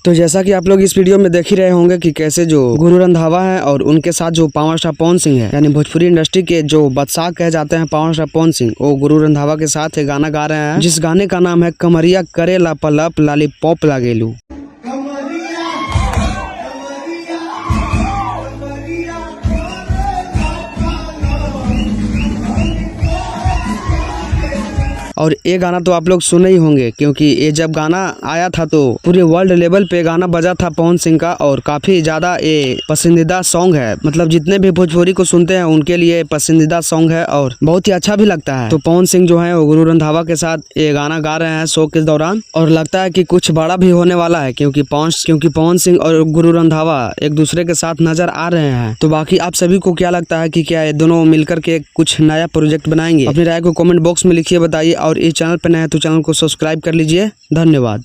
तो जैसा कि आप लोग इस वीडियो में देख ही रहे होंगे कि कैसे जो गुरु रंधावा है और उनके साथ जो पावर स्टार पवन सिंह है, यानी भोजपुरी इंडस्ट्री के जो बादशाह कहे जाते हैं पावर स्टार पवन सिंह, वो गुरु रंधावा के साथ गाना गा रहे हैं, जिस गाने का नाम है कमरिया करे लापलप लालीपॉप लागेलू। और ये गाना तो आप लोग सुने ही होंगे, क्योंकि ये जब गाना आया था तो पूरे वर्ल्ड लेवल पे गाना बजा था पवन सिंह का, और काफी ज्यादा ये पसंदीदा सॉन्ग है। मतलब जितने भी भोजपुरी को सुनते हैं उनके लिए पसंदीदा सॉन्ग है और बहुत ही अच्छा भी लगता है। तो पवन सिंह जो है वो गुरु रंधावा के साथ ये गाना गा रहे हैं शो के दौरान, और लगता है कि कुछ बड़ा भी होने वाला है, क्योंकि पवन सिंह और गुरु रंधावा एक दूसरे के साथ नजर आ रहे हैं। तो बाकी आप सभी को क्या लगता है कि क्या ये दोनों मिलकर के कुछ नया प्रोजेक्ट बनाएंगे? अपनी राय को कमेंट बॉक्स में लिखिए, बताइए। और इस चैनल पर नए हैं तो चैनल को सब्सक्राइब कर लीजिए। धन्यवाद।